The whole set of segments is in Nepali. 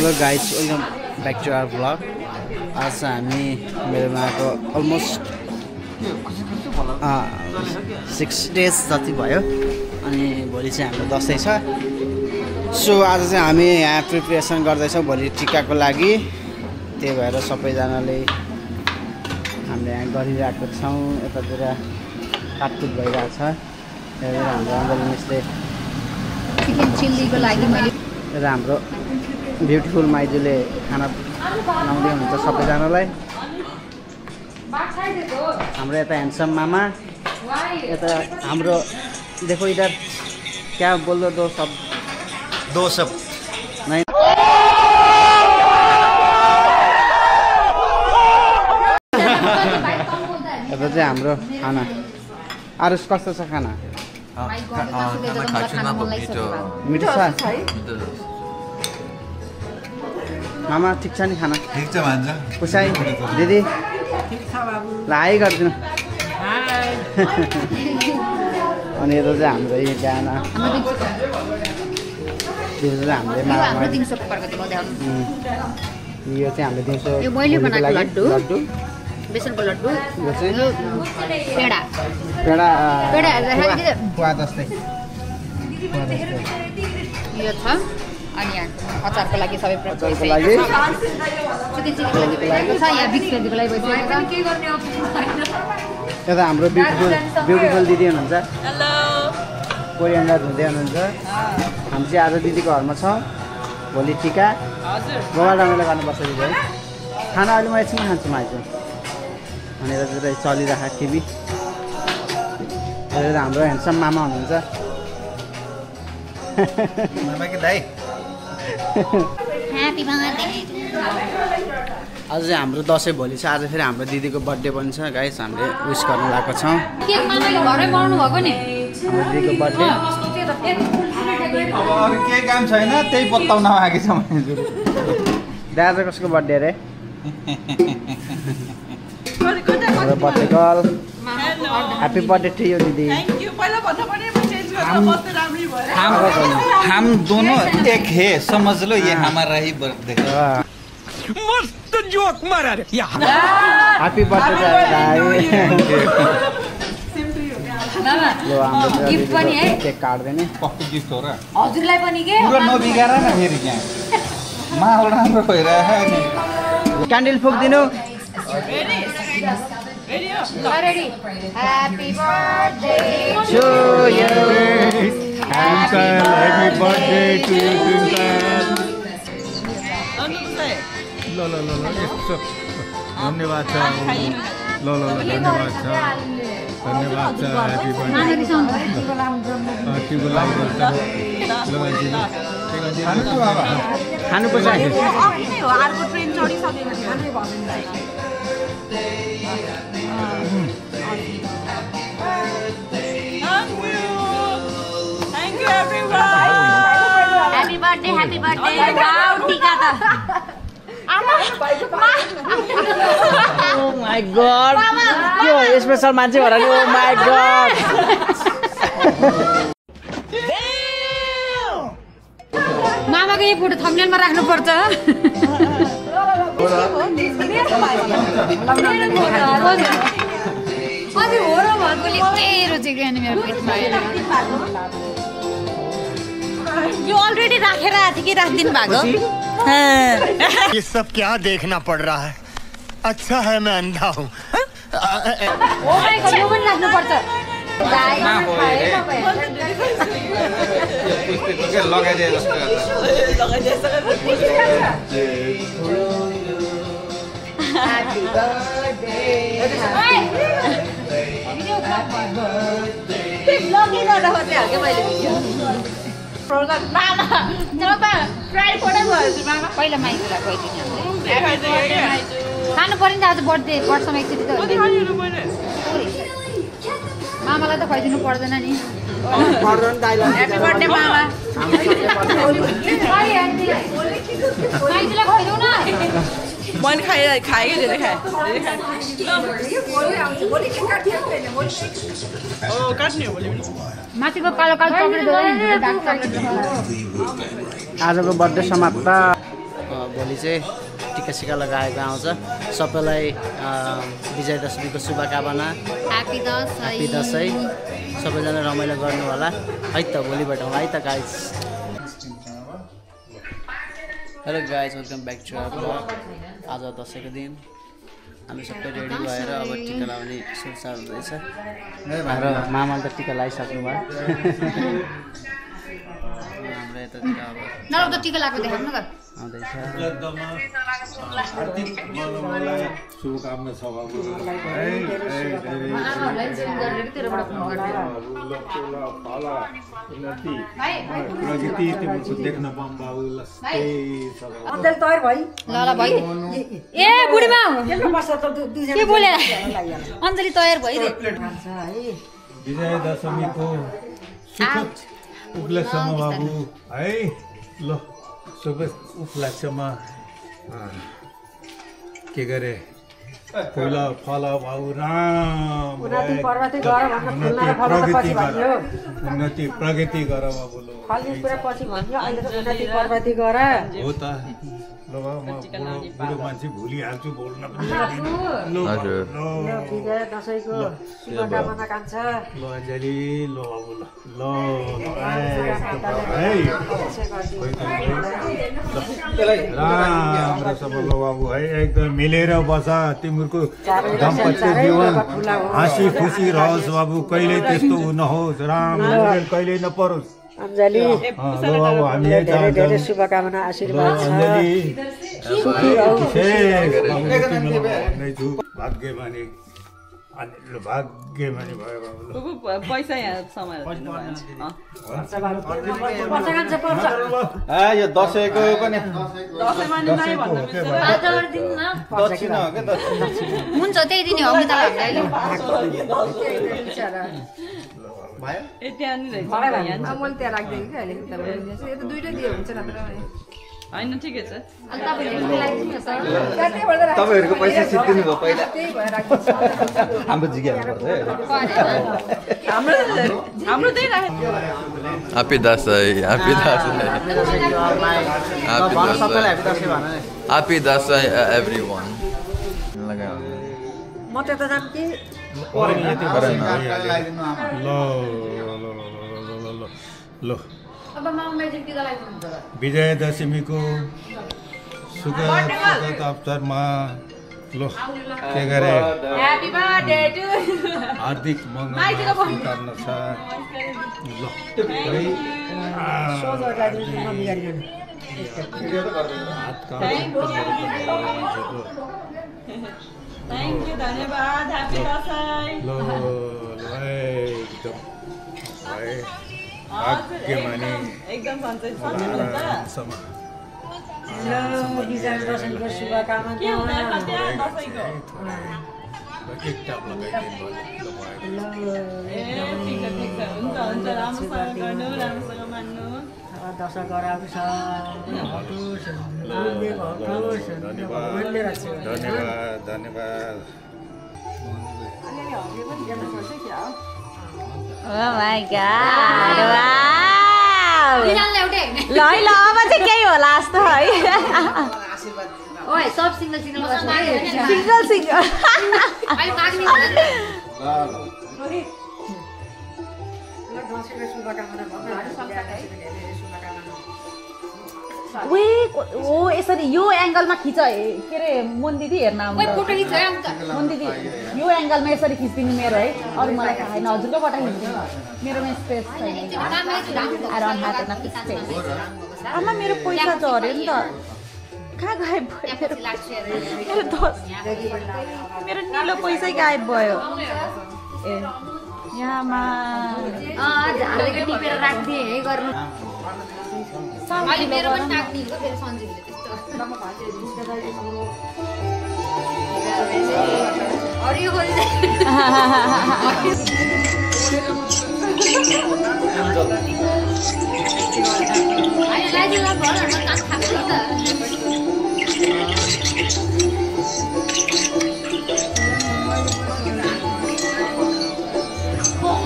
Hello guys, welcome back to our vlog. आज हामी मेरोमा आएको अलमोस्ट 6 डेज जति भयो अनि भोलि चाहिँ हाम्रो दसैँ छ। सो आज चाहिँ हामी यहाँ प्रिपरेसन गर्दैछौँ भोलि टिकाको लागि। त्यही भएर सबैजनाले हामीले यहाँ गरिरहेको छौँ। यतातिर काटकुट भइरहेको छ। त्यही भएर हाम्रो अङ्कल मिसले चिकन चिल्लीको लागि मैले र हाम्रो ब्युटिफुल माइजूले खाना बनाउँदै हुनुहुन्छ सबैजनालाई। हाम्रो यता ह्यान्डसम मामा, यता हाम्रो देखो इधर क्या बोल दो सब नहीं। यता चाहिँ हाम्रो खाना। आरुष कस्तो छ खाना? मिठो छ मामा? ठिक छ नि खाना? ठिक छ भन्छ। पुसाई दिदी ल हाई गरिदिनु। अनि यता चाहिँ हाम्रो यो गाना यो चाहिँ हामीले यो चाहिँ हामीले दिउँसो लड्डु बेसनको लड्डु यो चाहिँ पेडा पुवा जस्तै यो छ। अनि यहाँ अचारको लागि सबै अचारको लागि यता हाम्रो ब्युटिफुल दिदी हुनुहुन्छ। कोरियन्डर हुँदै हुनुहुन्छ। हामी चाहिँ आज दिदीको घरमा छौँ। भोलि टिका गोवा रमाइलो गर्नुपर्छ दिदी है। खाना अहिले म एकछिन खान्छु माइजू भनेर चाहिँ चलिरहेको टिभी। हाम्रो ह्यान्डसम मामा हुनुहुन्छ। आज चाहिँ हाम्रो दसैँ भोलि छ। आज फेरि हाम्रो दिदीको बर्थडे पनि छ गाइस। हामीले विस गर्न लागेको छौँ। हाम्रो दिदीको बर्थडे अब अरू केही काम छैन, त्यही बताउन आएको छ मैले। दाजु कसको बर्थडे अरे? हाम्रो बर्थडे कल। ह्याप्पी बर्थडे टु यू दिदी। हम दोनों एक है, समझ लो ये हमारा ही बर्थडे। मस्त जोक मारा रे। ह्याप्पी बर्थडे गिफ्ट पनि है। केक काट्दैन कस्तो गिफ्ट हो र? हजुरलाई पनि के पुरो नबिगार न फेरि यहाँ माहौल राम्रो भइरहेको नि। Candle फुक्दिनु। Ready? Happy birthday to you. Happy birthday to you. धन्यवाद छ। ल धन्यवाद छ। धन्यवाद छ। Happy birthday. खानुपर्छ। अर्को ट्रेन चढिसकेको थियो। Thank you everyone. Happy birthday. Wow, टिका त Oh my god. यो स्पेशल मान्छे भएर नि। Oh my god. मामाको यो फोटो थम्बनेलमा राख्नु पर्छ। अझै हो र भएकोले के रोचेको अनि मेरो पेटमा यो अलरेडी राखेर आएको थियो कि राखिदिनु भएको? ये सब क्या देखना पड़ रहा है? अच्छा है मैं अंधा हूँ। ओ माय गॉड, यो पनि राख्नु पर्छ। लगाइदिए जस्तो Happy birthday. Vlogging गर्दा मात्रै हाल्के मैले भिडियो। मामा ट्राई फोटो गर्छु मामा। पहिला माइजूलाई गइदिनु खानु पर्यो नि त। आज बर्थडे वर्षमा एकचोटि त मामालाई त खुवाइदिनु पर्दैन नि। ह्याप्पी बर्थडे मामा। माइजूलाई खुवाइदिउ न। मैले खाएँ धेरै खाएँ। काट्ने हो भोलि। माथिको कालो कालो चक्लेट हो नि। आजको बर्थडे समाप्त। भोलि चाहिँ टिका सिका लगाएको आउँछ। सबैलाई विजयदशमीको शुभकामना, ह्यापी दसैँ। सबैजना रमाइलो गर्नु होला है त। भोलि भेटौँ है त guys. Hello guys, welcome back to our blog. आज दसैँको दिन हामी सबै रेडी भएर अब टिका लगाउने सुरसार हुँदैछ र मामाले त टिका लगाइसक्नु भयो। हाम्रो यतातिर अब नराउ त टिका लगाएको देखाउनु न त। आउँदैछ। शुभकामना सभाको प्रगति तिम्रो देख्न पाऊँ बाबु। ल ल भाइ। ए बुढीमा के बोले? अञ्जली तयार भइरे। विजयदशमीको सुखद उपलक्ष्यमा बाबु है। ल शुभ उपलक्ष्यमा के गरे फुल फल बाबु राम उन्नति प्रगति गर बाबु। हो त ल म बुढो मान्छे भुलिहाल्छु बोल्न पनि। ल अञ्जली ल बाबु ल राम्रोसँग ल बाबु है। एकदम मिलेर बस तिम्रो दाम्पत्य जीवन हाँसी खुसी रहोस् बाबु। कहिले त्यस्तो नहोस्, राम कहिले नपरोस्। अञ्जली बाबु हामीले धेरै शुभकामना आशीर्वाद छ। भाग्यमानी भाग्यमानी भयो बाबु। पैसा यहाँ समाएर यो दसैँको पनि हुन्छ त्यही दिन हो नि त अहिले। त्यहाँनिर मैले त्यहाँ राख्दैन कि अहिले त दुइटै दियो हुन्छ नत्र होइन ठिकै छ। तपाईँहरूको पैसा सिद्धिनु भयो पहिला। हाम्रो जिज्ञासा पर्छ हाम्रो त्यही राखेको। Happy Dasai, Happy Dasai, Happy Dasai everyone. म त्यता जाम कि ल विजयदशमीको सुखद अवसरमा ल के गरे हार्दिक मङ्गल कामना छ। ल थ्याङ्क यू, धन्यवाद। ह्यापी दसैँ। ल एकदम है भाग्यमानी एकदम सन्चै हुनुहुन्छ। विजयदशमीको शुभकामना। के हुँदा त्यहाँ दसैँको? एक टाप लगाइदिनु भयो। ए ठिक छ हुन्छ हुन्छ। राम्रोसँग गर्नु, राम्रोसँग मान्नु। दशैँ गराउँछ धन्यवाद धन्यवाद। Oh my god. Wow. ल है ल अब चाहिँ केही होला जस्तो है। ओए सब सिंगल सिंगल सिंगल सिंगल अहिले माग्ने होला नि। ओ यसरी यो एङ्गलमा खिच के अरे मोन दिदी हेर्न आउनु मोन दिदी यो एङ्गलमा यसरी खिच्दिनु मेरो है। अरू मलाई थाहा छैन, हजुरको पठाइदिनु। मेरोमा स्पेस छैन। आमा मेरो पैसा झऱ्यो नि त। कहाँ गायब भयो? मेरो निलो पैसै गायब भयो। ए यहाँमा झालेको टिपेर राख्दिए है गर्नु। अहिले मेरो पनि नाक्ने हो फेरि सञ्जीवले त्यस्तो। अरू यो खोल्दै होइन लाइदिउँला भन न काम खाएको नि त।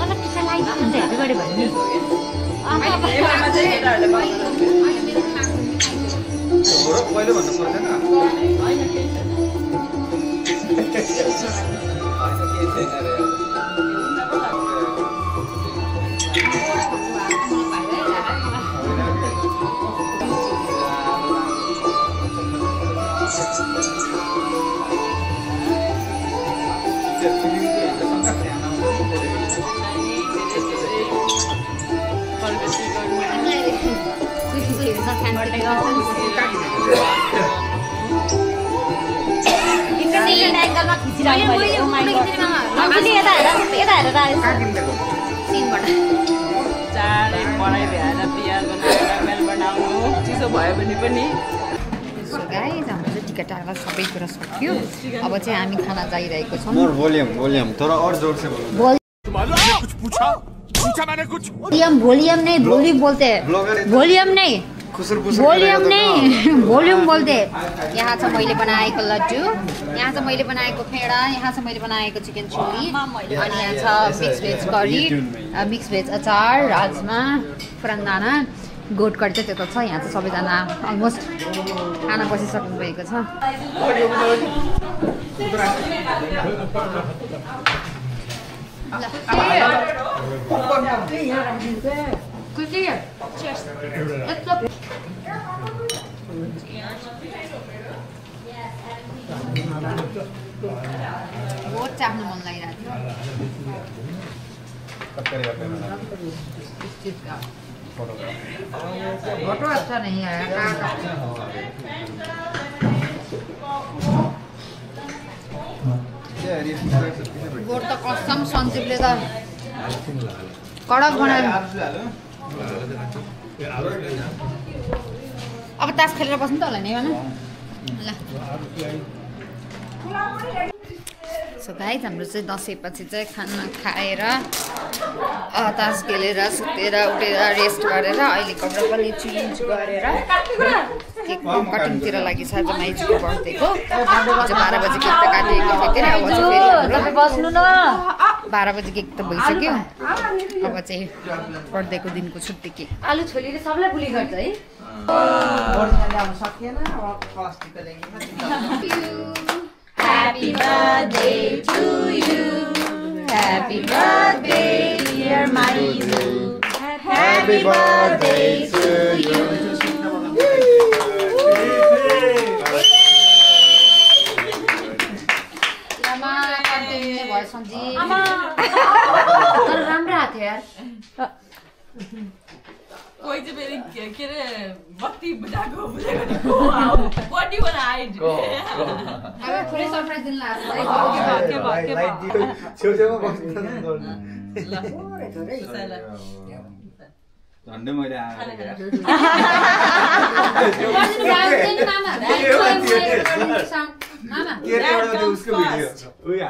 अलग टिका लगाइदिनु हुन्छ हेर्दै गऱ्यो भने नि। पहिले भन्नु पर्दैन एङ्गलमा खिचिरहेको मैले ओ माय गॉड अनि यता हेर सिनबाट चाँडै पढाइ भ्याएर बिहा बनाएर मेल बनाउनु चिसो भयो भने पनि सो गाइस हाम्रो चाहिँ टिकट टाढा सबै कुरा सक्यो अब चाहिँ हामी खाना जाइरहेको छौँ मोर वॉल्यूम थोड़ा और जोर से बोलो कुछ पूछा मैंने कुछ वॉल्यूम नहीं बोलते वॉल्यूम नहीं वॉल्यूम बोलते यहाँ छ मैले बनाएको लड्डु यहाँ छ मैले बनाएको फेडा यहाँ छ मैले बनाएको चिकन चिल्ली अनि यहाँ छ mix veg curry mix veg अचार राजमा फरन्दाना गोट करी चाहिँ त्यो त छ यहाँ चाहिँ सबैजना अलमोस्ट खाना बसिसक्नु भएको छ बहुत चाख्नु मन लागिरहेको थियो फोटो अच्छा नहीं आया गोट त कसम सञ्जीवले त कडक बनायो अब तास खेलेर बस्नु त होला नि भन ल सो गाइस हाम्रो चाहिँ दसैँपछि चाहिँ खाना खाएर तास खेलेर सुतेर उठेर रेस्ट गरेर अहिले कपडा पनि चेन्ज गरेर केक कटिङतिर लागि छ आज माइजूको बर्थडेको आज 12 बजे केक त काटेको थियो के अब चाहिँ फेरि बस्नु न 12 बजे केक त भइसक्यो अब चाहिँ बर्थडेको दिनको छुट्टी केक आलु छोरीले सबलाई पुली गर्छ है Happy birthday to you. Happy birthday, dear Maizu. Happy birthday to you. Lama continue voice Sanji. Ama. तर राम्रो हात यार. कोही चाहिँ फेरि के रे बत्ती बुझाएको what do you want to hide अब थोरै सरप्राइज दिन लाग्छ के छेउछेउमा बस्नु झन्डै मैले उसको भिडियो उही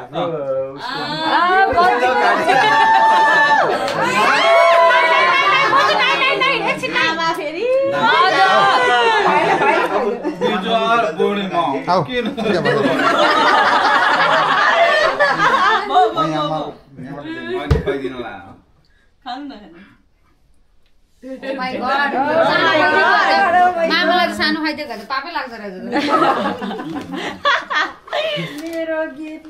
मामालाई सानो खाइदिएको भने पापै लाग्छ रहेछ मेरो गीत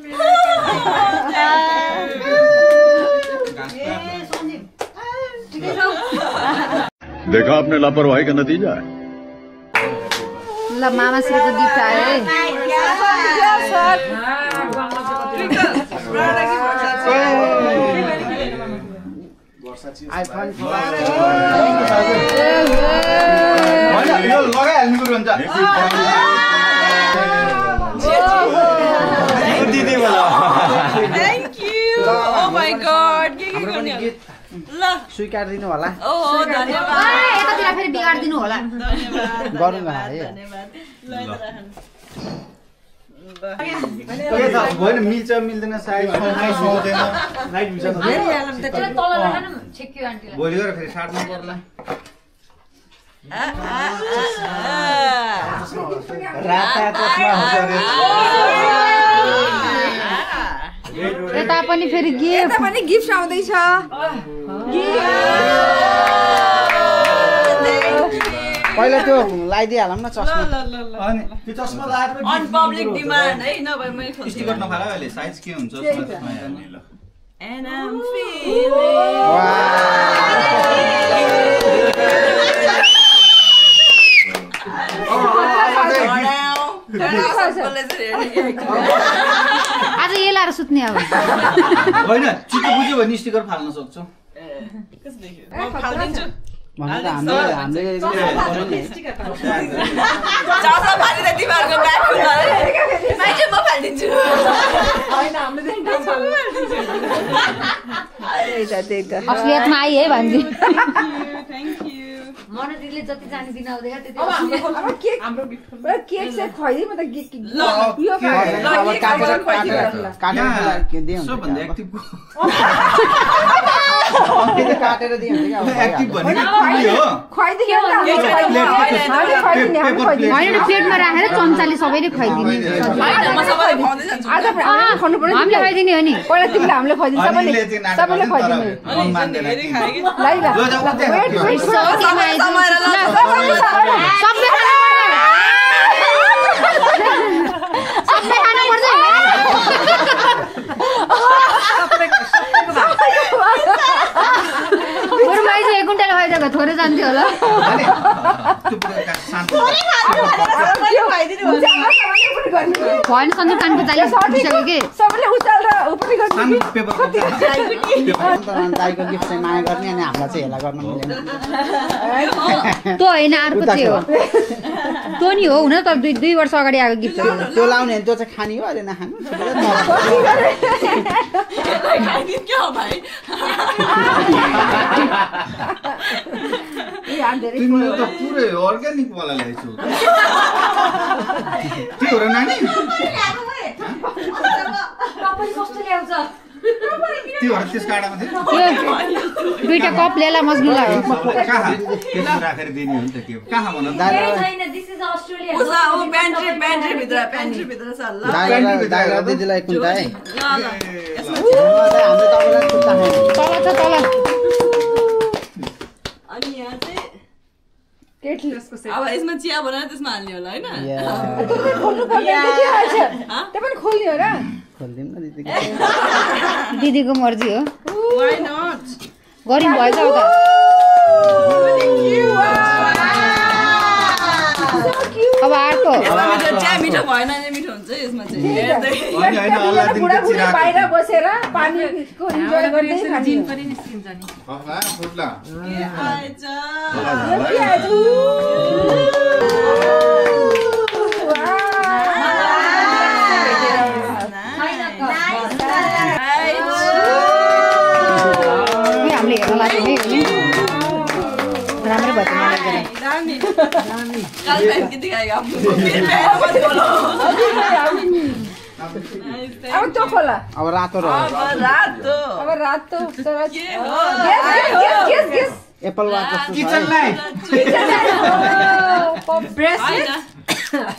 देखा आपने लापरवाही का नतीजा है ल मामा श्रीको गिफ्ट आयो है Thank you. Oh my God. स्वीकार दिनु होला धन्यवाद यतातिर फेरि बिगाड दिनु होला गरौँ न है होइन मिल्छ मिल्दैन साइज सुहाउँदैन लाइट हुन्छ भोलि गएर फेरि साट्नु पर्ला यता पनि फेरि गिफ्ट आउँदैछ पहिला त्यो लगाइदिइहालौँ न चस्मा अनि त्यो चस्मा लगाएर अन पब्लिक डिमान्ड है नभए मैले खोज्छु स्टिकर नफाला अहिले साइज के हुन्छ चस्मा हेर्ने ल And I'm feeling आज ये लाएर सुत्ने अब होइन चित्त बुझ्यो भने स्टिकर फाल्न सक्छौ भन्नु त हामीले चासा फालिदा तिमीहरुको ब्याग खुल्ला है माइजे म फालिदिन्छु हैन हामीले असलियतमा आई है भन्जी थ्यांक यू मनोजीले जति जानिदिन आउँदैन त्यति अब केक हाम्रो गिफ्ट केक चाहिँ खुवाइदिए म त यो काटेर दिए हुन्छ सबभन्दा एक्टिभ काटेर दिए हुन्छ क्या एक्टिभ भनेको हो खुवाइदिए होइन प्लेटमा राखेर चम्चाले सबैले खुवाइदिने म सबैले खुवाउँदै जान्छु आज खानु पर्यो हामीले खुवाइदिने हो नि पहिला तिमीले हामीले खुवाइदिन्छ सबैले खुवाइदिने थोरै जान्थ्यो होला भएन सन्जु कानको जाली फुटिसक्यो कि सबैले उचालेर दाइको गिफ्ट चाहिँ माया गर्ने अनि हामीलाई चाहिँ हेला गर्न मिलेन त्यो होइन अर्को चाहिँ हो त्यो नि हो हुन त 2 वर्ष अगाडि आएको गिफ्ट त्यो लाउने भने त्यो चाहिँ खाने हो अहिले नखानु तिमीले त पुरै अर्ग्यानिक वाला ल्याइछौ के हो र नानी त्यो त्यस काँडामा थियो दुईटा कप ल्याला मज्नु लाग्यो कहाँ त्यसमा राखेर दिने हो नि त के कहाँ भन दाइला दिदीलाई कुन्ता है तल छ तल अनि यहाँ चाहिँ केटलेसको सेट अब यसमा चिया बनाएर त्यसमा हाल्ने होला हैन तपाईं खोल्ने हो र खोल्दिम न दिदी दिदीको मर्जी हो व्हाई नट गरिम भएछ अब अब अर्को चिया मिठो भएन नि मिठो हुन्छ यसमा चाहिँ हेर्दै बुढाबुढी बाहिर बसेर पानीको इन्जोय गर्दै खाने पनि निस्किन्छ नि फुट्ला आइज हामीले हेर्न लाग्यो नि राम्रो भयो दामी कल पहन के दिखाएगा आपको फिर पहन मत बोलो अब त्यो खोला अब रातो रह्यो अब रातो के हो गेस एप्पल वाच जस्तो kitchen light bracelet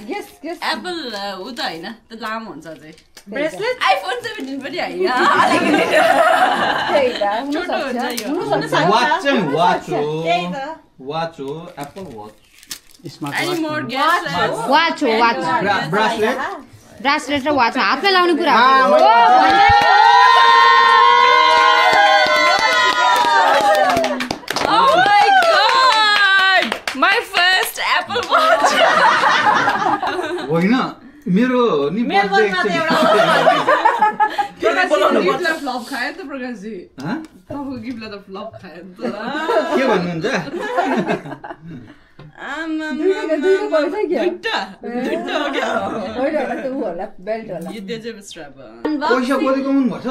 guess Apple उ त हैन त लामो हुन्छ चाहिँ ब्रेसलेट आइफोन 17 पनि हैन त्यही त छोटो हुन्छ यो वाच चाहिँ वाच हो Apple watch smart any more guess watch हो वाच ब्रासलेट ब्रासलेट र वाच हातमा लाउने कुरा हो Oh my god! My first Apple Watch! होइन मेरो नि गिफ्टलाई फ्लप खायो त प्रकाश जी तपाईँको गिफ्टलाई त फ्लप खायो त के भन्नुहुन्छ पैसा कतिको मन भन्छ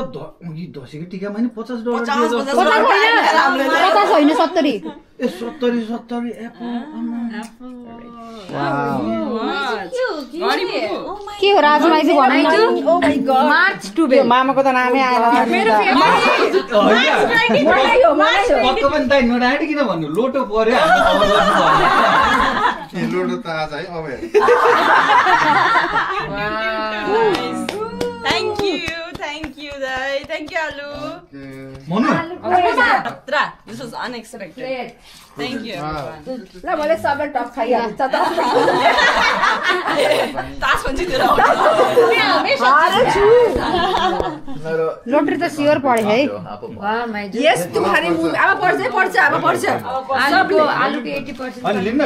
दसैँको टिकामा नि $50 होइन 70 ए 70 के हो राजुलाई चाहिँ भनाइछु मार्च 12 मामाको त नामै आएर पक्क पनि दाइ नडाँडी किन भन्नु लोटो पर्यो लोटो त आज है अब थ्याङ्क यू दाइ थ्याङ्क यू आलु मनु खतरा This was unexpected. Thank you. ल मैले सबै टप खाइहाल्छ त तास भन्छ त्यो लोटरी त स्योर पढ्यो है यस तुम्हारी मूवी अब पढ्छ आलुको 80% अनि लिन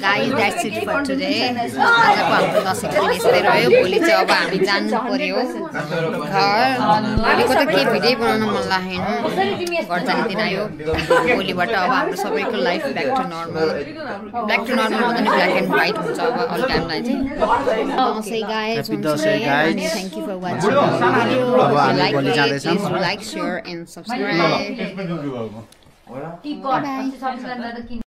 guys that's it for today आजको हाम्रो दशैं दिन यस्तै रह्यो भोलि चाहिँ अब हामी जानु पर्यो घर भोलिको त के भिडियो बनाउन मन लागेन घर जाने दिन आयो भोलिबाट अब हाम्रो सबैको लाइफ ब्याक टु नर्मल भन्दा नि ब्ल्याक एन्ड व्हाइट हुन्छ अब अल टाइमलाई चाहिँ दशैं गाइस अनि thank you for watching like share and subscribe